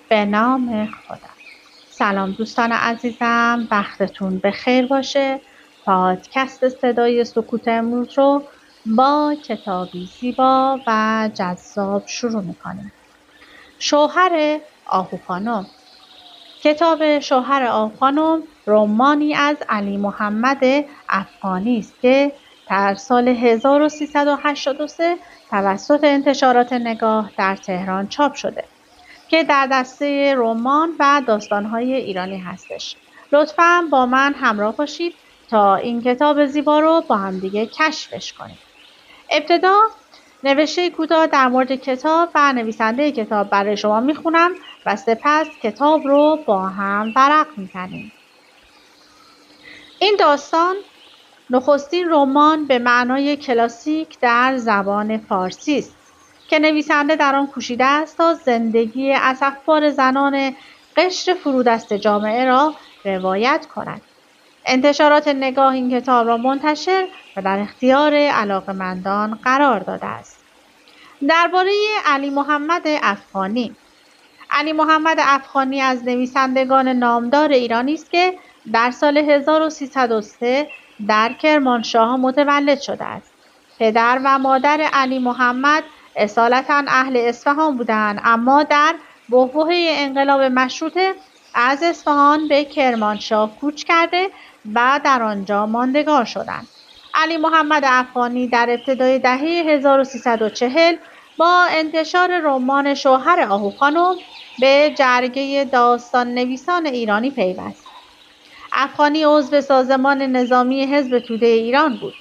به نام خدا. سلام دوستان عزیزم، وقتتون بخیر باشه. پادکست صدای سکوت امروز رو با کتابی زیبا و جذاب شروع میکنیم. شوهر آهو خانم. کتاب شوهر آهو خانم رمانی از علی محمد افغانی است که در سال 1383 توسط انتشارات نگاه در تهران چاپ شده که در دسته رمان و داستان‌های ایرانی هستش. لطفاً با من همراه باشید تا این کتاب زیبا رو با هم دیگه کشفش کنیم. ابتدا نوشته کوتاه در مورد کتاب و نویسنده کتاب برای شما میخونم و سپس کتاب رو با هم ورق میزنیم. این داستان نخستین رمان به معنای کلاسیک در زبان فارسی است که نویسنده در آن کوشیده است تا زندگی اسفبار زنان قشر فرودست جامعه را روایت کند. انتشارات نگاه این کتاب را منتشر و در اختیار علاقه‌مندان قرار داده است. درباره علی محمد افغانی. علی محمد افغانی از نویسندگان نامدار ایرانی است که در سال 1303 در کرمانشاه متولد شده است. پدر و مادر علی محمد اصالتاً اهل اصفهان بودند، اما در بحبوحه انقلاب مشروطه از اصفهان به کرمانشاه کوچ کرده و در آنجا ماندگار شدند. علی محمد افغانی در ابتدای دهه 1340 با انتشار رمان شوهر آهو خانم به جرگه داستان نویسان ایرانی پیوست. افغانی عضو سازمان نظامی حزب توده ایران بود.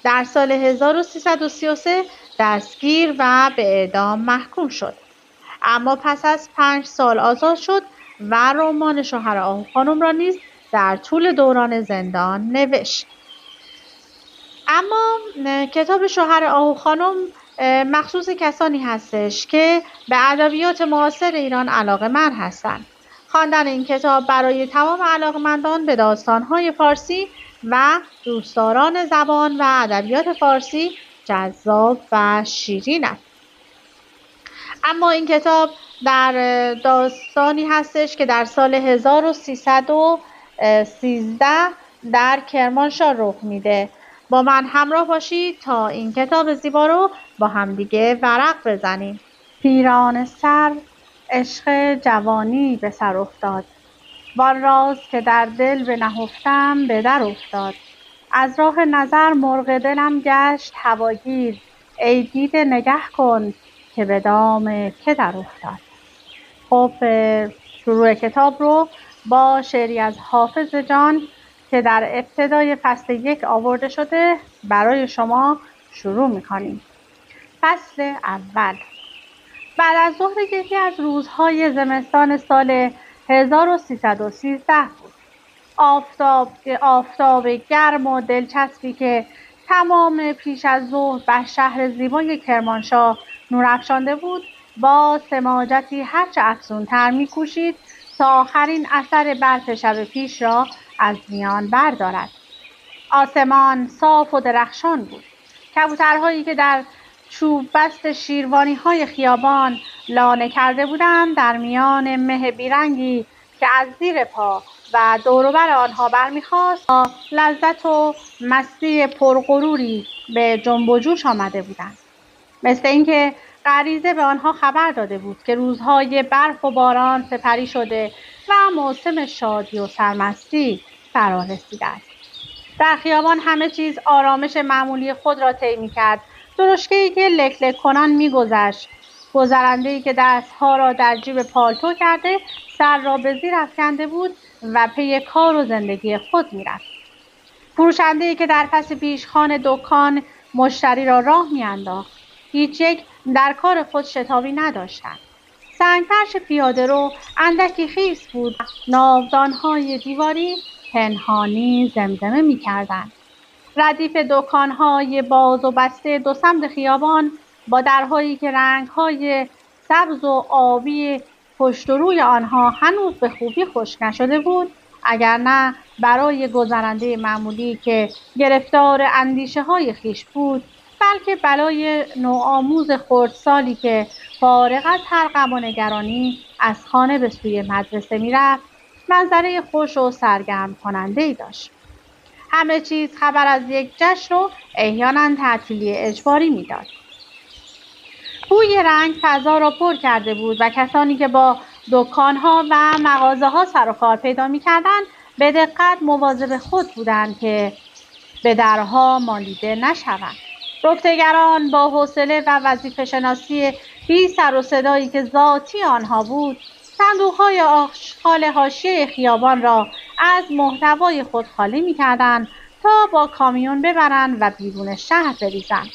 در سال 1333 دستگیر و به اعدام محکوم شد. اما پس از 5 سال آزاد شد و رمان شوهر آهو خانم را نیز در طول دوران زندان نوشت. اما کتاب شوهر آهو خانم مخصوص کسانی هستش که به ادبیات معاصر ایران علاقه‌مند هستند. خواندن این کتاب برای تمام علاقه‌مندان به داستان‌های فارسی و دوستداران زبان و ادبیات فارسی جذاب و شیرین است. اما این کتاب در داستانی هستش که در سال 1313 در کرمانشاه رخ میده. با من همراه باشید تا این کتاب زیبا رو با همدیگه ورق بزنیم. پیرانه سر عشق جوانی به سر افتاد، وان راز که در دل بنهفتم به در افتاد. از راه نظر مرغ دلم گشت هواگیر، ای دیده نگه کن که به دام که در افتاد. خب شروع کتاب رو با شعری از حافظ جان که در ابتدای فصل 1 آورده شده برای شما شروع می‌کنیم. فصل اول. بعد از ظهر یکی از روزهای زمستان سال 1313 بود. آفتاب گرم و دلچسبی که تمام پیش از ظهر بر شهر زیبای کرمانشاه نور افشانده بود، با سماجتی هرچه افزونتر می‌کوشید تا آخرین اثر برف شب پیش را از میان بردارد. آسمان صاف و درخشان بود. کبوترهایی که در چوب بست شیروانی‌های خیابان لانه کرده بودند در میان مه بیرنگی که از زیر پا و دوروبر آنها برمیخواست با لذت و مستی پرغروری به جنب و جوش آمده بودند. مثل اینکه غریزه به آنها خبر داده بود که روزهای برف و باران سپری شده و موسم شادی و سرمستی فرا رسیده است. در خیابان همه چیز آرامش معمولی خود را طی می‌کرد. درشکه‌ای که لک لک کنان می‌گذشت، گذرنده‌ای که دستها را در جیب پالتو کرده سر را به زیر افکنده بود و پی کار و زندگی خود می‌رفت. فروشنده‌ای که در پس پیشخوان دکان مشتری را راه می‌انداخت. هیچ یک در کار خود شتابی نداشتند. سنگفرش پیاده‌رو اندکی خیس بود. ناودان‌های دیواری پنهانی زمزمه می‌کردند. ردیف دکان‌های باز و بسته دو سمت خیابان با درهایی که رنگ‌های سبز و آبی پشت و روی آنها هنوز به خوبی خشک نشده بود، اگر نه برای گذرنده معمولی که گرفتار اندیشه‌های خویش بود بلکه بلای نوآموز خردسالی که فارغ از هر غم و نگرانی از خانه به سوی مدرسه میرفت منظره خوش و سرگرم کننده‌ای داشت. همه چیز خبر از یک جشن و احیانا تعطیلی اجباری میداد. بوی رنگ فضا را پر کرده بود و کسانی که با دکان‌ها و مغازه‌ها سر و کار پیدا می‌کردند به دقت مواظب خود بودند که به درها مالیده نشوند. رفتگران با حوصله و وظیفه‌شناسی بی سر و صدایی که ذاتی آنها بود، صندوق‌های آشغال حاشیه خیابان را از محتوای خود خالی می‌کردند تا با کامیون ببرند و بیرون شهر بریزند.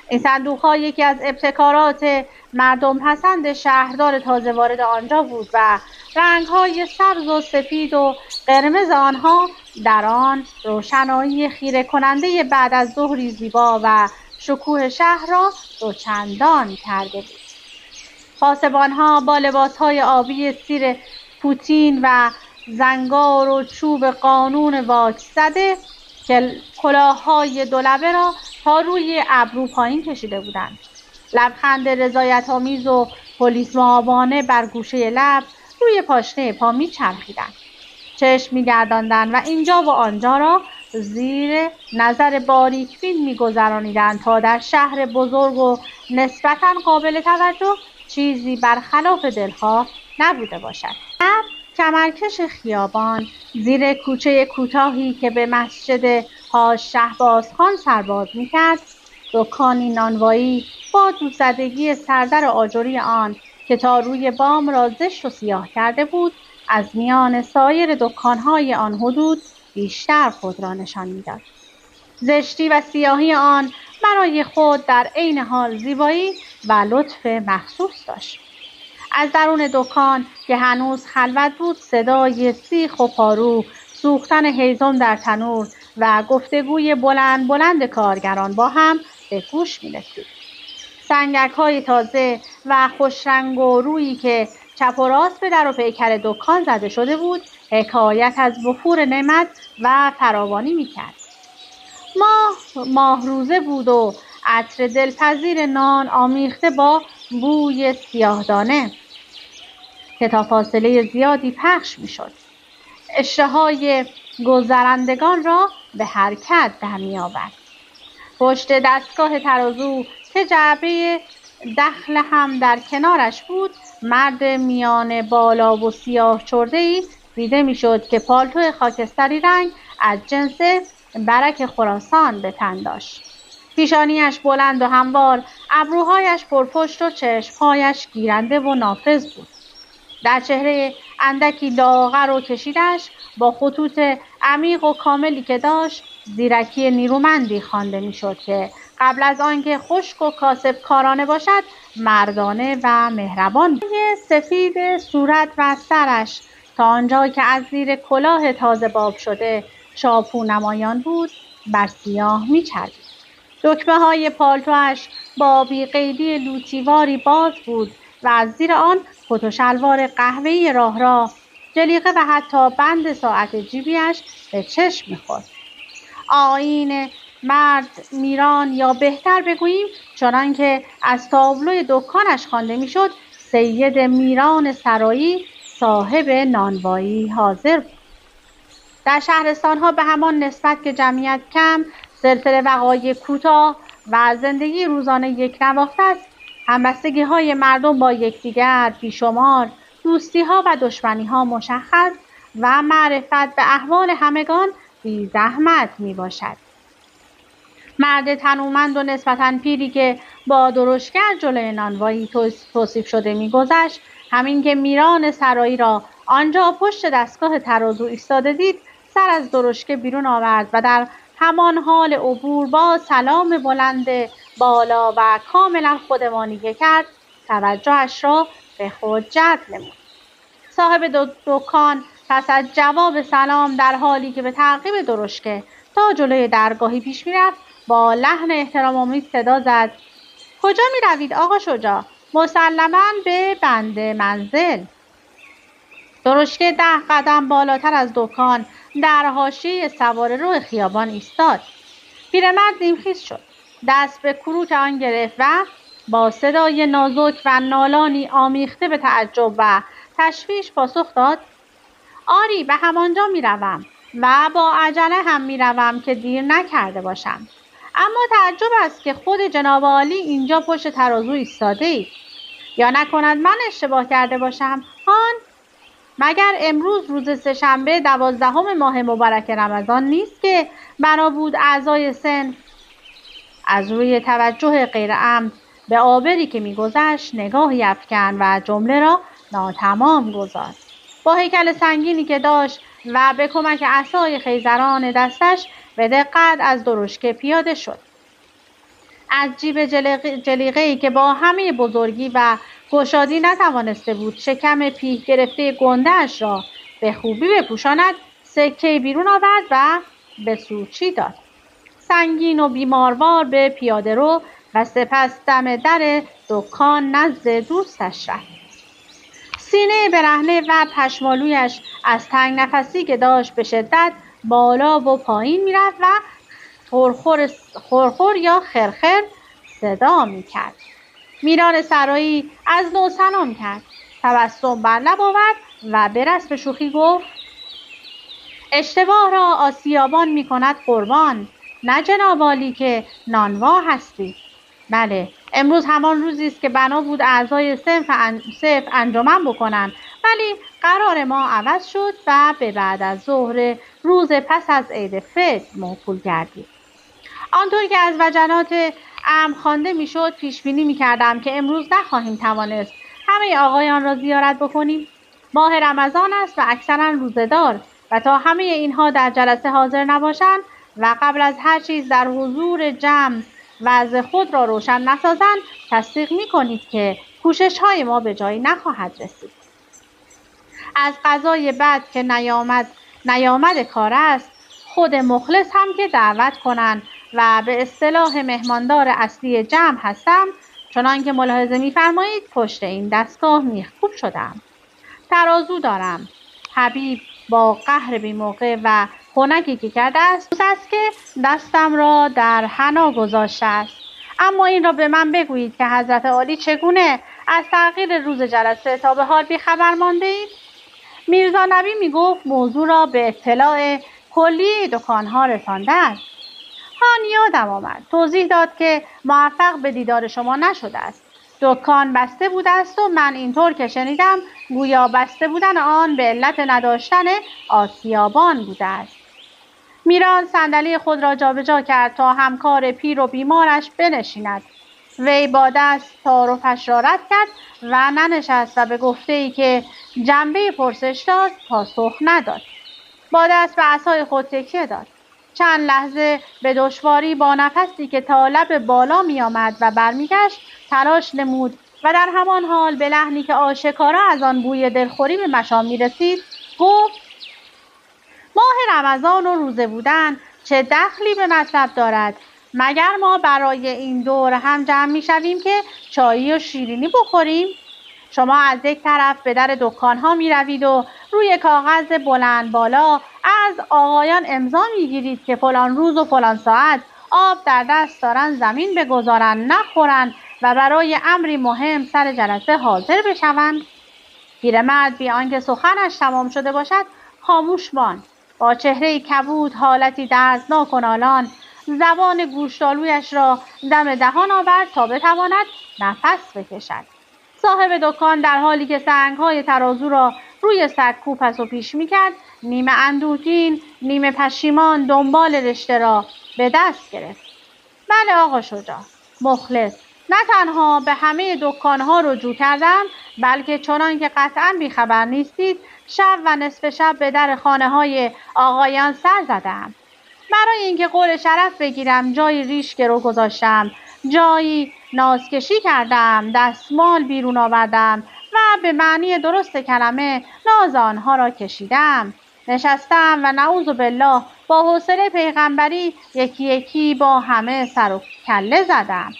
این صندوق‌ها یکی از ابتکارات مردم پسند شهردار تازه وارد آنجا بود و رنگ‌های سبز و سفید و قرمز آنها در آن روشنایی خیره کننده بعد از ظهری زیبا و شکوه شهر را دوچندان کرده بود. پاسبان‌ها با لباس‌های آبی سیر پوتین و زنگار و چوب قانون واکس زده که کلاه‌های دولبه را تا روی ابرو پایین کشیده بودند. لبخند رضایت‌آمیز و پلیس مآبانه بر گوشه لب روی پاشنه پا می‌چرخیدند. چشم می‌گرداندند و اینجا و آنجا را زیر نظر باریک‌بین می‌گذرانیدند تا در شهر بزرگ و نسبتاً قابل توجه چیزی برخلاف دلخواه نبوده باشد. در کمرکش خیابان زیر کوچه کوتاهی که به مسجد حاج شهبازخان سرباز می‌کرد، دکانی نانوایی با دوزدگی سردر آجری آن که تا روی بام را زشت و سیاه کرده بود، از میان سایر دکان‌های آن حدود بیشتر خود را نشان می‌داد. زشتی و سیاهی آن برای خود در عین حال زیبایی و لطف مخصوص داشت. از درون دکان که هنوز خلوت بود صدای سیخ و پارو، سوختن هیزم در تنور و گفتگوی بلند بلند کارگران با هم به گوش می‌رسید. سنگک‌های تازه و خوشرنگ و رویی که چپ و راست به در و پیکر دکان زده شده بود حکایت از وفور نعمت و فراوانی می‌کرد. ماهروزه بود و عطر دلپذیر نان آمیخته با بوی سیاهدانه که تا فاصله زیادی پخش می‌شد. اشتهای گذرندگان را به حرکت در می‌آورد. پشت دستگاه ترازو که جعبه دخل هم در کنارش بود، مرد میان بالا و سیاه چرده‌ای دیده می‌شد که پالتو خاکستری رنگ از جنس برک خراسان به تن داشت. پیشانیش بلند و هموار، ابروهایش پرپشت و چشمهایش گیرنده و نافذ بود. در چهره اندکی لاغر و کشیدش با خطوط عمیق و کاملی که داشت زیرکی نیرومندی خوانده میشد که قبل از آنکه خشک و کاسب کارانه باشد مردانه و مهربان بود. سفید صورت و سرش تا آنجا که از زیر کلاه تازه باب شده چاپو نمایان بود بر سیاه میچربید. دکمه های پالتوش با بیقیدی لوتیواری باز بود و از زیر آن کت و شلوار قهوه‌ای راه جلیقه و حتی بند ساعت جیبیش به چشم می‌خورد. آیین مرد میران یا بهتر بگوییم چنان که از تابلوی دکانش خوانده میشد سید میران سرایی صاحب نانوایی حاضر بود. در شهرستان‌ها به همان نسبت که جمعیت کم، سلسله وقایع کوتاه و زندگی روزانه یک نواخته است، همبستگی‌های مردم با یکدیگر بیشمار، دوستی‌ها و دشمنی‌ها مشخص و معرفت به احوال همگان بی زحمت میباشد. مرد تنومند و نسبتاً پیری که با درشگر جلوی نانوایی توصیف شده میگذشت، همین که میران سرایی را آنجا پشت دستگاه ترازو ایستاده دید، سر از درشکه بیرون آورد و در همان حال عبور با سلام بلند بالا و کاملا خودمانی که کرد توجهش را به خود جلب نمود. صاحب دکان پس از جواب سلام در حالی که به تعقیب درشکه تا جلوی درگاهی پیش میرفت با لحن احترام‌آمیز صدا زد: کجا میروید آقا شجاع؟ مسلماً به بند منزل. درشکه 10 قدم بالاتر از دکان در حاشیه سواره رو خیابان ایستاد. پیرمرد نیمخیز شد. دست به کروک آن گرفت و با صدای نازک و نالانی آمیخته به تعجب و تشویش پاسخ داد: آری، به همانجا میروم و با عجله هم میروم که دیر نکرده باشم. اما تعجب است که خود جناب عالی اینجا پشت ترازو ایستاده اید. یا نکند من اشتباه کرده باشم؟ هان، مگر امروز روز سه‌شنبه 12 ماه مبارک رمضان نیست که بنا بود اعضای صنف از روی توجه غیرعمد به آبری که میگذشت نگاهی افکند و جمله را ناتمام گذاشت. با هیکل سنگینی که داشت و به کمک عصای خیزران دستش به دقت از درشکه پیاده شد. از جیب جلیقه‌ای که با همه بزرگی و گشادی نتوانسته بود شکم پیه گرفته گنده‌اش را به خوبی بپوشاند، سکه بیرون آورد و به سوچی داد. سنگین و بیماروار به پیاده رو و سپس دم در دکان نزد دوستش رفت. سینه برهنه و پشمالویش از تنگ نفسی که داشت به شدت بالا و پایین میرفت و خورخور یا خرخر صدا میکرد. میران سرایی از نو سلام کرد، تبسم بر لب آورد و به رسم شوخی گفت: اشتباه را آسیابان میکند قربان، نه جناب عالی که نانوا هستی. بله، امروز همان روزی است که بنا بود اعضای صنف انجمن بکنند، ولی قرار ما عوض شد و به بعد از ظهر روز پس از عید فطر موکول گردید. آنطور که از وجنات امر خوانده میشد، پیش بینی میکردم که امروز نخواهیم توانست همه آقایان را زیارت بکنیم. ماه رمضان است و اکثرا روزه‌دار و تا همه اینها در جلسه حاضر نباشند و قبل از هر چیز در حضور جمع وضع خود را روشن نسازند، تصدیق میکنید که کوشش های ما به جایی نخواهد رسید. از قضای بد که نیامد کار است، خود مخلص هم که دعوت کنند و به اصطلاح مهماندار اصلی جمع هستم، چنان که ملاحظه می‌فرمایید پشت این دستگاه میخکوب شدم. ترازو دارم. حبیب با قهر بی موقع و خنکی که کرده است که دستم را در حنا گذاشته است. اما این را به من بگویید که حضرت عالی چگونه از تغییر روز جلسه تا به حال بیخبر مانده اید؟ میرزا نبی میگفت موضوع را به اطلاع کلی دکانها رسانده است. هان یادم آمد. توضیح داد که موفق به دیدار شما نشده است. دکان بسته بوده است و من اینطور که شنیدم گویا بسته بودن آن به علت نداشتن آسیابان بوده است. میران صندلی خود را جابجا کرد تا همکار پیر و بیمارش بنشیند. وی با دست تعارفش را رد کرد و ننشست و به گفته‌ای که جنبه پرسش داشت پاسخ نداد. با دست به عصای خود تکیه داد. چند لحظه به دشواری با نفسی که تا لب بالا می آمد و برمیگشت تلاش نمود و در همان حال به لحنی که آشکارا از آن بوی دلخوری به مشام می رسید گفت: ماه رمضان و روزه بودن چه دخلی به مطلب دارد؟ مگر ما برای این دور هم جمع می شویم که چایی و شیرینی بخوریم؟ شما از یک طرف به در دکان‌ها می‌روید و روی کاغذ بلند بالا از آقایان امضا می‌گیرید که فلان روز و فلان ساعت آب در دست دارن زمین بگذارن نخورن و برای امری مهم سر جلسه حاضر بشوند. پیرمرد بی آنکه سخنش تمام شده باشد خاموش ماند. با چهره کبود، حالتی دردناک و نالان، زبان گوشتالویش را دم دهان آورد تا بتواند نفس بکشد. صاحب دکان در حالی که سنگ‌های ترازو را روی سکو پس و پیش می‌کرد، نیمه اندوهگین، نیمه پشیمان دنبال رشته را به دست گرفت. بله آقا شجاع، مخلص، نه تنها به همه دکان‌ها رجوع کردم، بلکه چنان که قطعاً بیخبر نیستید، شب و نصف شب به در خانه‌های آقایان سر زدم. برای اینکه قول شرف بگیرم جایی ریش گرو گذاشتم، جایی نازکشی کردم، دستمال بیرون آوردم و به معنی درست کلمه ناز آنها را کشیدم. نشستم و نعوذ بالله با حوصله پیغمبری یکی یکی با همه سر و کله زدم.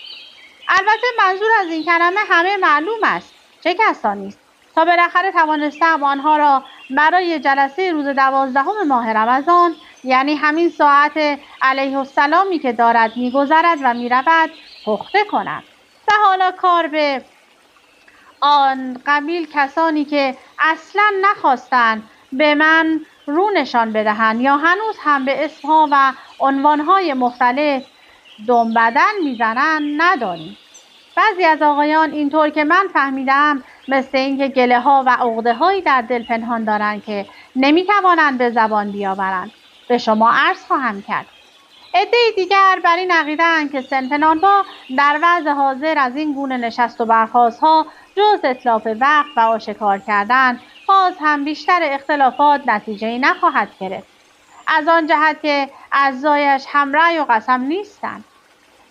البته منظور از این کلمه همه معلوم است، چه کسانی است، تا بالاخره توانستم آنها را برای جلسه روز 12 ماه رمضان یعنی همین ساعت علیه السلامی که دارد میگذرد و میرود پخته کند. و حالا کار به آن قبیل کسانی که اصلا نخواستند به من رو نشان بدهند یا هنوز هم به اسمها و عنوانهای مختلف دم بدن میزنند نداریم. بعضی از آقایان اینطور که من فهمیدم مثل اینکه گله ها و عقده هایی در دل پنهان دارند که نمیتوانند به زبان بیاورند. به شما عرض خواهم کرد. عده دیگر بر این عقیده‌اند که صنف نانوا در وضع حاضر از این گونه نشست و برخاست‌ها جز اتلاف وقت و آشکار کردن باز هم بیشتر اختلافات نتیجه‌ای نخواهد گرفت، از آن جهت که اعضایش همرأی و قسم نیستند.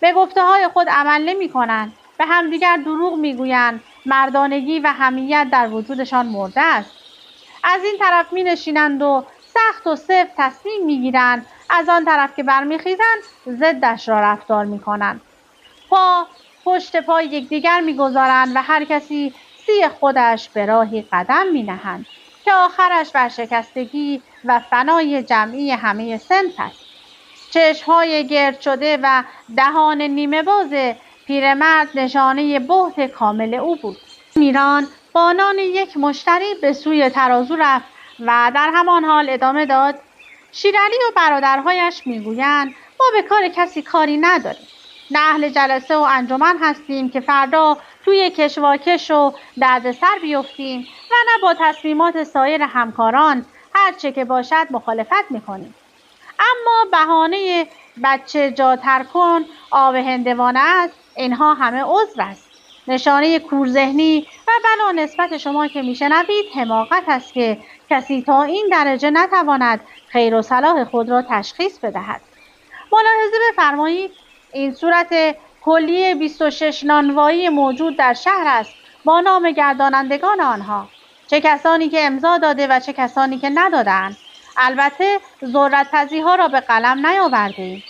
به گفته‌های خود عمل نمی‌کنند، به همدیگر دروغ می‌گویند، مردانگی و حمیت در وجودشان مرده است. از این طرف می‌نشینند و سخت و سفت تصمیم می‌گیرند، از آن طرف که برمیخیزند ضدش را رفتار می‌کنند. پشت پای یکدیگر می‌گذارند و هر کسی سی خودش به راهی قدم می‌نهند که آخرش ورشکستگی و فنای جمعی همه صنف است. چشم‌های گرد شده و دهان نیمه باز پیرمرد نشانه بهت کامل او بود. میران با نان یک مشتری به سوی ترازو رفت و در همان حال ادامه داد: شیرعلی و برادرهایش میگویند ما به کار کسی کاری نداریم. نه اهل جلسه و انجمن هستیم که فردا توی کشواکش و دردسر بیفتیم و نه با تصمیمات سایر همکاران هرچه که باشد مخالفت میکنیم. اما بهانه بچه جا تر کن آب هندوانه است، اینها همه عذر است. نشانه کورذهنی و بلا نسبت شما که میشنوید حماقت است که کسی تا این درجه نتواند خیر و صلاح خود را تشخیص بدهد. ملاحظه بفرمایید این صورت کلی 26 نانوایی موجود در شهر است با نام گردانندگان آنها، چه کسانی که امضا داده و چه کسانی که ندادند. البته ذرت پزیها را به قلم نیاوردیم.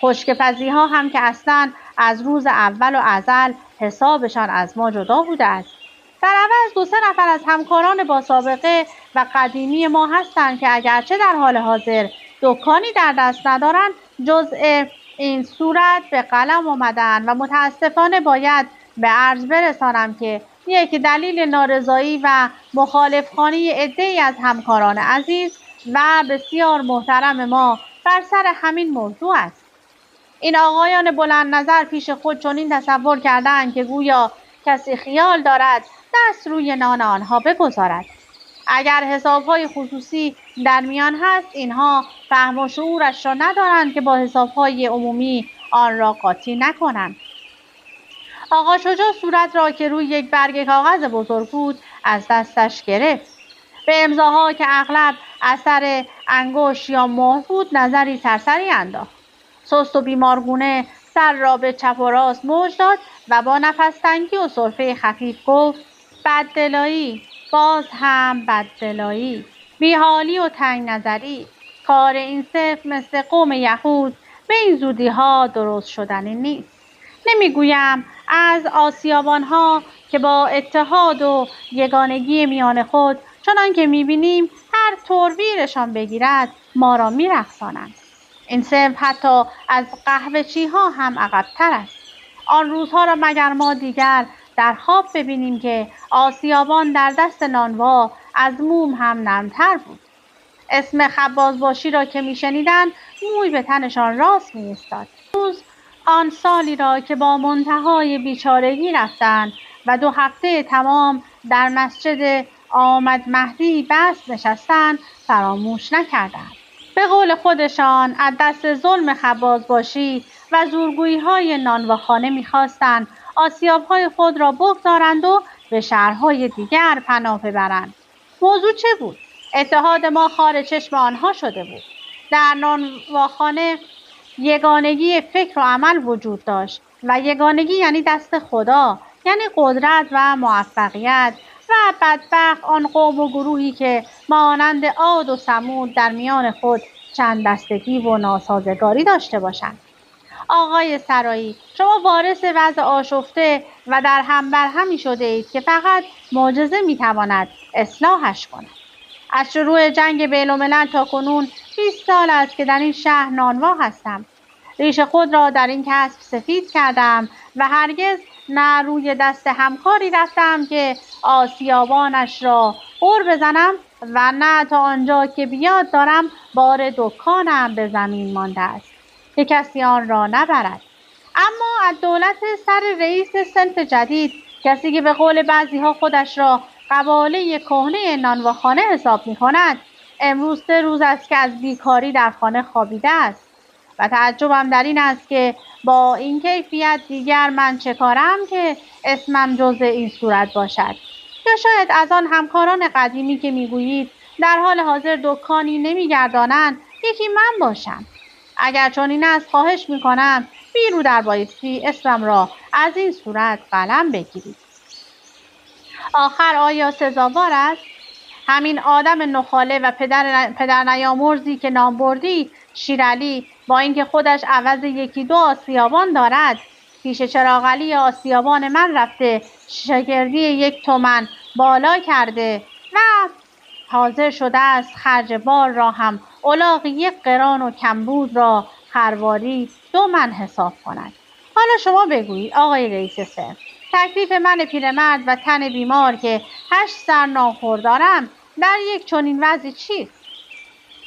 خشک پزیها هم که اصلا از روز اول و ازل حسابشان از ما جدا بوده است. در عوض 2-3 نفر از همکاران با سابقه و قدیمی ما هستند که اگرچه در حال حاضر دکانی در دست ندارند جزء این صورت به قلم آمدند و متاسفانه باید به عرض برسانم که یک دلیل نارضایی و مخالفخوانی عده‌ای از همکاران عزیز و بسیار محترم ما بر سر همین موضوع است. این آقایان بلند نظر پیش خود چنین تصور کردند که گویا کسی خیال دارد دست روی نان آنها بگذارد. اگر حسابهای خصوصی در میان هست اینها فهم و شعورش را ندارند که با حسابهای عمومی آن را قاطی نکنند. آقا شجاع صورت را که روی یک برگ کاغذ بزرگ بود از دستش گرفت. به امضاها که اغلب اثر انگشت یا مهر بود نظری سرسری انداخت. سست و بیمارگونه سر را به چپ و راست موج داد و با نفس‌تنگی و سرفه خفیف گفت: بددلایی، باز هم بددلایی، بیحالی و تنگ نظری. کار این صنف مثل قوم یهود به این زودی‌ها درست شدنی نیست. نمیگویم از آسیابانها که با اتحاد و یگانگی میان خود چنان که میبینیم هر طور ویرشان بگیرد ما را میرقصانند. این صنف حتی از قهوه‌چی‌ها هم عقب‌تر است. آن روزها را مگر ما دیگر در خواب ببینیم که آسیابان در دست نانوا از موم هم نرمتر بود. اسم خبازباشی را که میشنیدند موی به تنشان راست میایستاد. روز آن سالی را که با منتهای بیچارگی رفتند و 2 هفته تمام در مسجد آمد مهدی بس نشستند فراموش نکردند. به قول خودشان از دست ظلم خبازباشی و زورگویی‌های نانواخانه می‌خواستند آسیاب‌های خود را بگذارند و به شهرهای دیگر پناه ببرند. موضوع چه بود؟ اتحاد ما خار چشم آنها شده بود. در نانواخانه یگانگی فکر و عمل وجود داشت و یگانگی یعنی دست خدا، یعنی قدرت و موفقیت. و بدبخت آن قوم و گروهی که مانند عاد و ثمود در میان خود چند دستگی و ناسازگاری داشته باشند. آقای سرایی، شما وارث وضع آشفته و در هم بر همی شده اید که فقط معجزه میتواند اصلاحش کند. از شروع جنگ بین‌الملل تا کنون 20 سال است که در این شهر نانوا هستم. ریش خود را در این کسب سفید کردم و هرگز نه روی دست همکاری رفتم که آسیابانش را غر بزنم و نه تا آنجا که بیاد دارم بار دکانم به زمین مانده است که کسی آن را نبرد. اما از دولت سر رئیس صنف جدید، کسی که به قول بعضیها خودش را قباله کهنه نانواخانه حساب می‌کند، امروز 3 روز است که از بیکاری در خانه خوابیده است و تعجبم در این است که با این کیفیت دیگر من چه کارم که اسمم جز این صورت باشد. یا شاید از آن همکاران قدیمی که میگویید در حال حاضر دکانی نمیگردانند یکی من باشم. اگر چنین است خواهش میکنم بیرو در بایستی اسمم را از این صورت قلم بگیرید. آخر آیا سزاوار است؟ همین آدم نخاله و پدر نیامرزی که نام بردی، شیرعلی، با اینکه خودش عوض 1-2 آسیابان دارد، پیش چراغعلی آسیابان من رفته شاگردی 1 تومن بالا کرده و حاضر شده است خرج بار را هم الاغ 1 قران و کمبود را خرواری 2 من حساب کند. حالا شما بگویید آقای رئیس صنف، تکلیف من پیرمرد و تن بیمار که 8 سر ناخور دارم در یک چنین وضعی چیست؟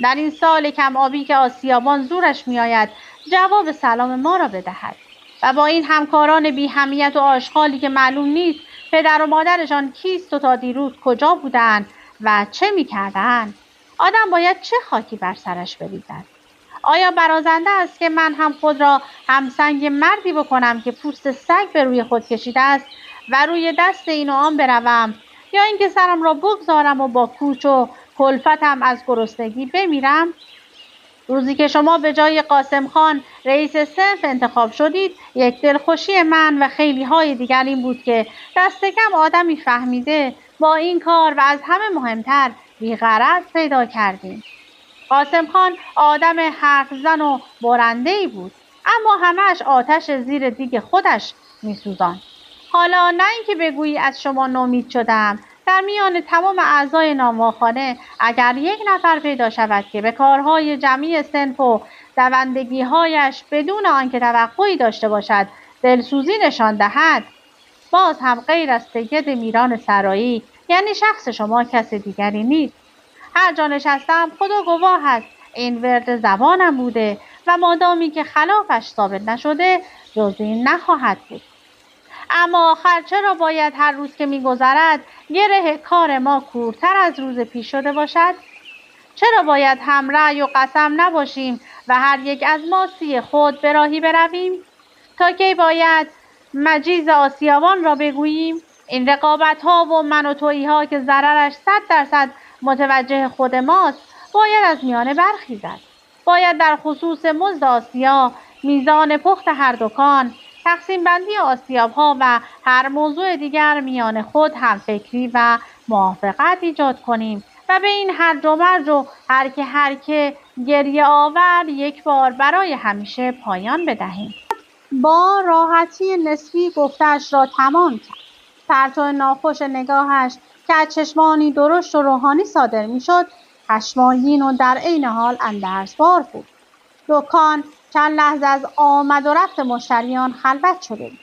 در این سال کم آبی که آسیابان زورش میآید جواب سلام ما را بدهد و با این همکاران بی همیت و آشغالی که معلوم نیست پدر و مادرشان کیست و تا دیروز کجا بودند و چه میکردند. آدم باید چه خاکی بر سرش بریزد؟ آیا برازنده است که من هم خود را همسنگ مردی بکنم که پوست سگ به روی خود کشیده است و روی دست این و آن بروم، یا اینکه سرم را بگذارم و با کوچ و کلفتم از گرسنگی بمیرم؟ روزی که شما به جای قاسم خان رئیس صنف انتخاب شدید، یک دلخوشی من و خیلی های دیگر این بود که دست کم آدمی فهمیده با این کار و از همه مهمتر بی‌غرض پیدا کردیم. قاسم خان آدم حرف زن و برنده‌ای بود، اما همه‌اش آتش زیر دیگ خودش می‌سوزاند. حالا نه اینکه بگویی از شما نومید شدم، در میان تمام اعضای نانواخانه اگر 1 نفر پیدا شود که به کارهای جمعی صنف و دوندگی‌هایش بدون آنکه توقعی داشته باشد دلسوزی نشان دهد، باز هم غیر از سید میران سرایی یعنی شخص شما کس دیگری نیست. هر جا نشستم خدا گواه است این ورد زبانم بوده و مادامی که خلافش ثابت نشده جز این نخواهد بود. اما آخر چرا باید هر روز که می‌گذرد گره کار ما کورتر از روز پیش شده باشد؟ چرا باید هم رأی و قسم نباشیم و هر یک از ما سوی خود به راهی برویم؟ تا کی باید مجیز آسیابان را بگوییم؟ این رقابت‌ها و من و تویی‌ها که ضررش 100% متوجه خود ماست باید از میانه برخیزد. باید در خصوص مزد آسیا، میزان پخت هر دکان، تقسیم بندی آسیاب‌ها و هر موضوع دیگر میان خود هم فکری و موافقت ایجاد کنیم و به این هرج و مرج و هر که گریه آور 1 بار برای همیشه پایان بدهیم. با راحتی نسبی گفتش را تمام کرد. پرتو ناخوش نگاهش که از چشمانی درشت و روحانی صادر میشد خشمگین و در عین حال اندرزبار بود. دکان چند لحظه از آمد و رفت مشتریان خلوت شده بود.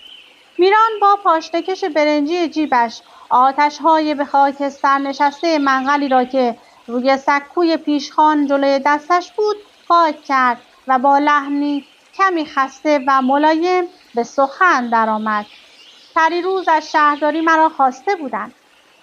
میران با پاشنکش برنجی جیبش آتش‌های به خاکستر نشسته منقلی را که روی سکوی پیشخوان جلوی دستش بود پاک کرد و با لحنی کمی خسته و ملایم به سخن درآمد. پریروز از شهرداری مرا خواسته بودند.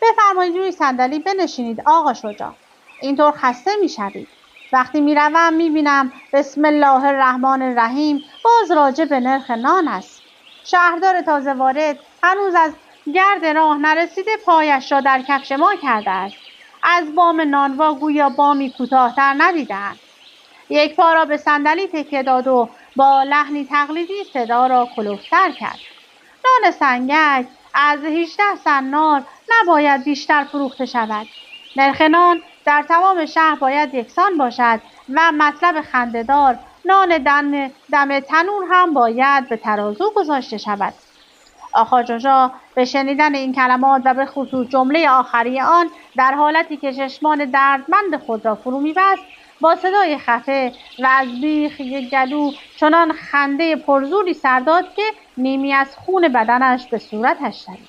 بفرمایید روی صندلی بنشینید آقا شجاع. اینطور خسته میشوید. وقتی میروم میبینم بسم الله الرحمن الرحیم باز راجع به نرخ نان است. شهردار تازه وارد هنوز از گرد راه نرسیده پایش را در کفش ما کرده است. از بام نانوا گویا بامی کوتاه‌تر ندیده‌اند. 1 پا را به صندلی تکیه داد و با لحنی تقلیدی صدا را کلفتر کرد. نان سنگک از 18 سنار نباید بیشتر فروخته شود. نرخ نان در تمام شهر باید یکسان باشد و مطلب خنده‌دار نان دم تنور هم باید به ترازو گذاشته شود. آقا جوجا به شنیدن این کلمات و به خصوص جمله آخری آن در حالتی که چشمان دردمند خود را فرو می‌بست با صدای خفه و از بیخ گلو چنان خنده پرزوری سر داد که نیمی از خون بدنش به صورتش چرید.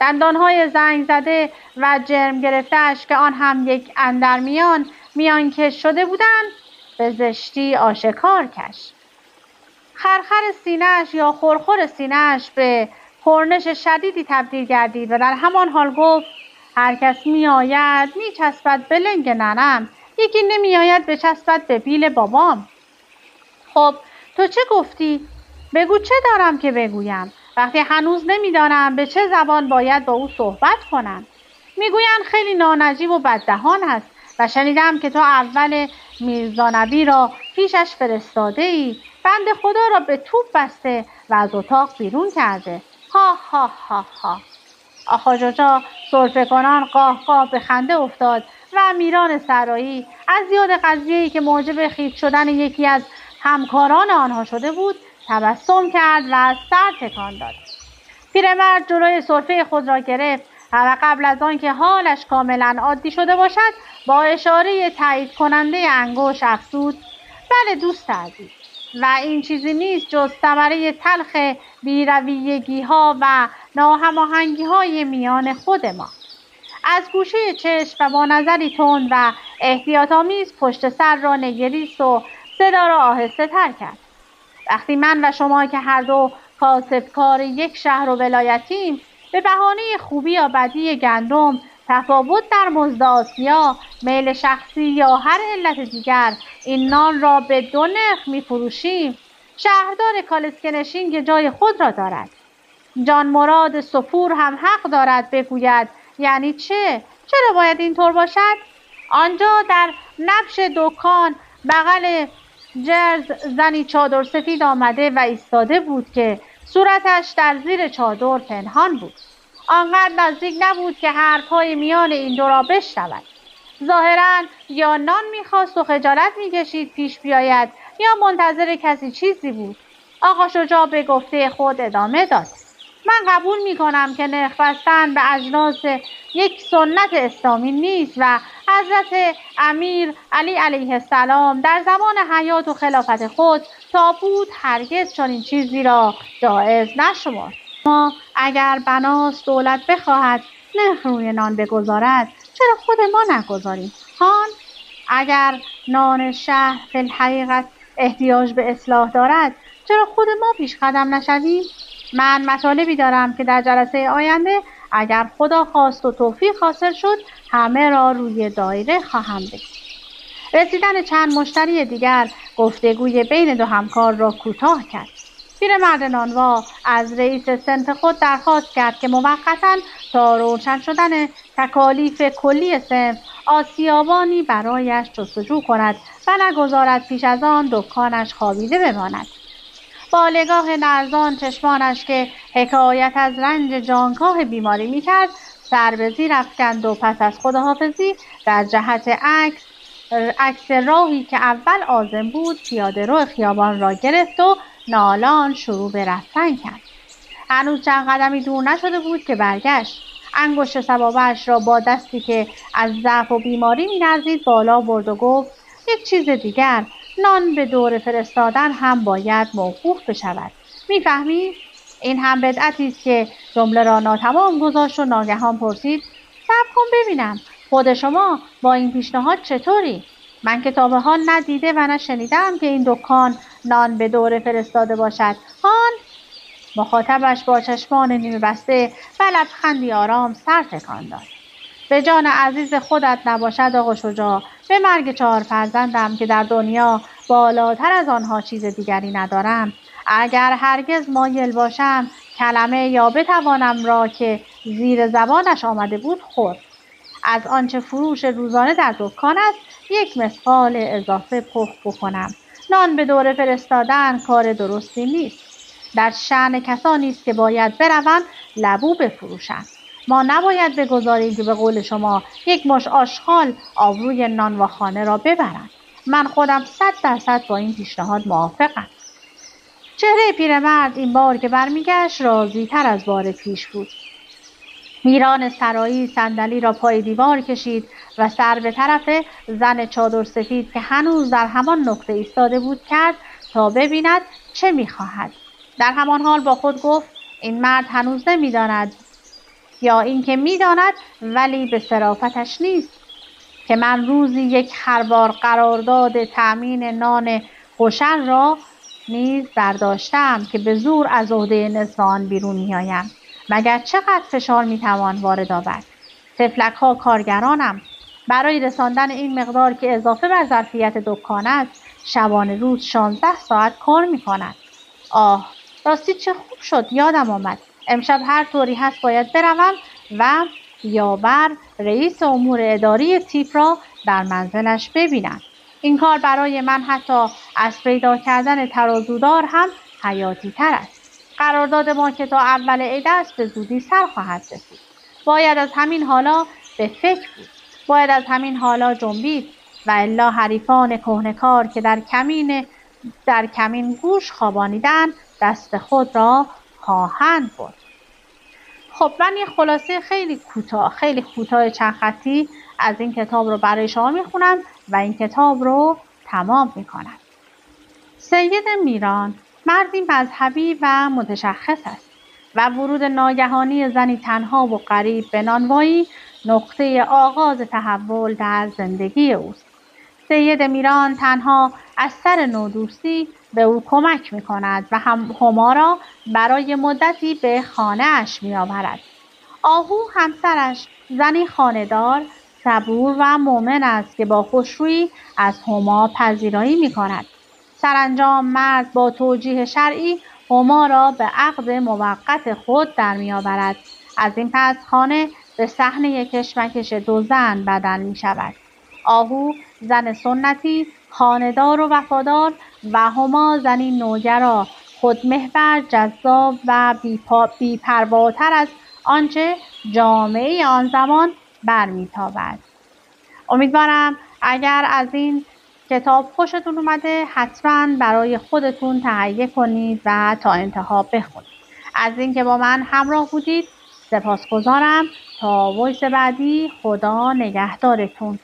دندانهای زنگ زده و جرم گرفته‌اش که آن هم یک اندرمیان میانکش شده بودند به زشتی آشکار کش. خرخر سینه‌اش یا خرخر سینه‌اش به پرنش شدیدی تبدیل گردید و در همان حال گفت هر کس میآید میچسبد به لنگ ننم، یکی نمیآید بچسبد به بیل بابام. خب تو چه گفتی؟ بگو چه دارم که بگویم وقتی هنوز نمیدانم به چه زبان باید با او صحبت کنم. میگویند خیلی نانجیب و بددهان است و شنیدم که تو اول میرزانبی را پیشش فرستاده ای، بند خدا را به توپ بسته و از اتاق بیرون کرده. ها ها ها ها. آقا جوجا سرفه کنان قاه قاه به خنده افتاد و امیران سرایی از یاد قضیه‌ای که موجب خیط شدن یکی از همکاران آنها شده بود تبسم کرد و از سر تکان داد. پیرمرد جلوی سرفه خود را گرفت و قبل از آن که حالش کاملا عادی شده باشد با اشاره تایید کننده انگشت افزود بله دوست عزیز، و این چیزی نیست جز ثمره تلخ بی‌رویگی‌ها و ناهماهنگی‌های میان خود ما. از گوشه چشم و با نظری تند و احتیاط‌آمیز پشت سر را نگریست و صدا را آهسته تر کرد. وقتی من و شما که هر دو کاسبکار یک شهر و ولایتیم به بهانه خوبی یا بدی گندم، تفاوت در مزد آسیا، میل شخصی یا هر علت دیگر این نان را به 2 نرخ می‌فروشیم، شهردار کالسکه که جای خود را دارد. جان مراد صفور هم حق دارد بگوید یعنی چه؟ چرا باید اینطور باشد؟ آنجا در نبش دکان بغل جرز زنی چادر سفید آمده و ایستاده بود که صورتش در زیر چادر پنهان بود. آنقدر نزدیک نبود که حرف‌های میان این دو را بشنود. ظاهراً یا نان می‌خواست و خجالت می‌کشید پیش بیاید یا منتظر کسی چیزی بود. آقا شجاع به گفته خود ادامه داد. من قبول می‌کنم که نرخ بستن به اجناس یک سنت اسلامی نیست و حضرت امیر علی علیه السلام در زمان حیات و خلافت خود تا بود هرگز چنین چیزی را جایز نشمرد. ما اگر بناست دولت بخواهد نرخ روی نان بگذارد چرا خود ما نگذاریم؟ هان اگر نان شهر فی الحقیقت احتیاج به اصلاح دارد چرا خود ما پیش قدم نشویم؟ من مطالبی دارم که در جلسه آینده اگر خدا خواست و توفیق حاصل شد همه را روی دایره خواهم بگذاشت. رسیدن چند مشتری دیگر گفتگوی بین دو همکار را کوتاه کرد. پیرمرد نانوا از رئیس صنف خود درخواست کرد که موقتاً تا روشن شدن تکالیف کلی صنف آسیابانی برایش جستجو کند و نگذارد پیش از آن دکانش خوابیده بماند. با نگاه لرزان چشمانش که حکایت از رنج جانکاه بیماری می‌کرد سر به زیر افکند و پس از خداحافظی در جهت عکس راهی که اول عازم بود پیاده رو خیابان را گرفت و نالان شروع به رفتن کرد. هنوز چند قدمی دور نشده بود که برگشت. انگشت سبابه‌اش را با دستی که از ضعف و بیماری می‌لرزید بالا برد و گفت یک چیز دیگر، نان به دور فرستادن هم باید موقوف بشود. میفهمی؟ این هم بدعتی است که جمله را ناتمام گذاشت و ناگهان پرسید صبر کن ببینم خود شما با این پیشنهاد چطوری؟ من که تا به حال ندیده و نشنیدم که این دکان نان به دور فرستاده باشد. هان مخاطبش با چشمان نیمه بسته و لبخندی آرام سر تکان داد. به جان عزیز خودت نباشد آقا شجاع، به مرگ 4 فرزندم که در دنیا بالاتر از آنها چیز دیگری ندارم، اگر هرگز مایل باشم کلمه یا بتوانم را که زیر زبانش آمده بود خورد. از آنچه فروش روزانه در دکان است 1 مثقال اضافه پخت بکنم. نان به دوره فرستادن کار درستی نیست. در شأن کسانی است که باید بروند لبو بفروشند. ما نباید بگذاریم که به قول شما 1 مش آشغال آبروی نانواخانه را ببرند. من خودم 100% با این پیشنهاد موافقم. چهره پیرمرد این بار که برمیگشت راضی‌تر از بار پیش بود. میران سرایی صندلی را پای دیوار کشید و سر به طرف زن چادر سفید که هنوز در همان نقطه ایستاده بود کرد تا ببیند چه می‌خواهد. در همان حال با خود گفت این مرد هنوز نمی‌داند، یا اینکه می‌داند ولی به صرافتش نیست، که من روزی یک خروار قرارداد تأمین نان خوشن را نیز برداشتم که به زور از عهده نصف آن بیرون می‌آیم. مگر چقدر فشار میتوان وارد آورد؟ طفلک ها کارگرانم. برای رساندن این مقدار که اضافه بر ظرفیت دکان است شبانه روز 16 ساعت کار میکنند. آه راستی چه خوب شد یادم آمد. امشب هر طوری هست باید بروم و یاور رئیس امور اداری تیپ را در منزلش ببینم. این کار برای من حتی از پیدا کردن ترازودار هم حیاتی تر است. قرارداد ما که تا اول عید است به زودی سر خواهد رسید. باید از همین حالا به فکر بود. باید از همین حالا جنبید و الا حریفان کهنه‌کار که در کمین گوش خوابانیدن دست خود را خواهند برد. خب من یه خلاصه خیلی کوتاه چند خطی از این کتاب رو برای شما میخونم و این کتاب رو تمام میکنم. سید میران مردی مذهبی و متشخص است و ورود ناگهانی زنی تنها و غریب به نانوایی نقطه آغاز تحول در زندگی اوست. سید میران تنها از سر نودوستی به او کمک می کند و هما را برای مدتی به خانه اش می آورد. آهو همسرش زنی خانه‌دار، صبور و مؤمن است که با خوشرویی از هما پذیرایی می کند. سرانجام مرد با توجیه شرعی هما را به عقد موقت خود در می آورد. از این پس خانه به صحنه کشمکش دو زن بدل می شود. آهو زن سنتی، خانه‌دار و وفادار و هما زنی نوگرا، خودمحور، جذاب و بی‌پرواتر از آنچه جامعه آن زمان برمیتابد. امیدوارم اگر از این کتاب خوشتون اومده حتما برای خودتون تهیه کنید و تا انتها بخونید. از اینکه با من همراه بودید سپاسگزارم. تا وایس بعدی، خدا نگهدارتون.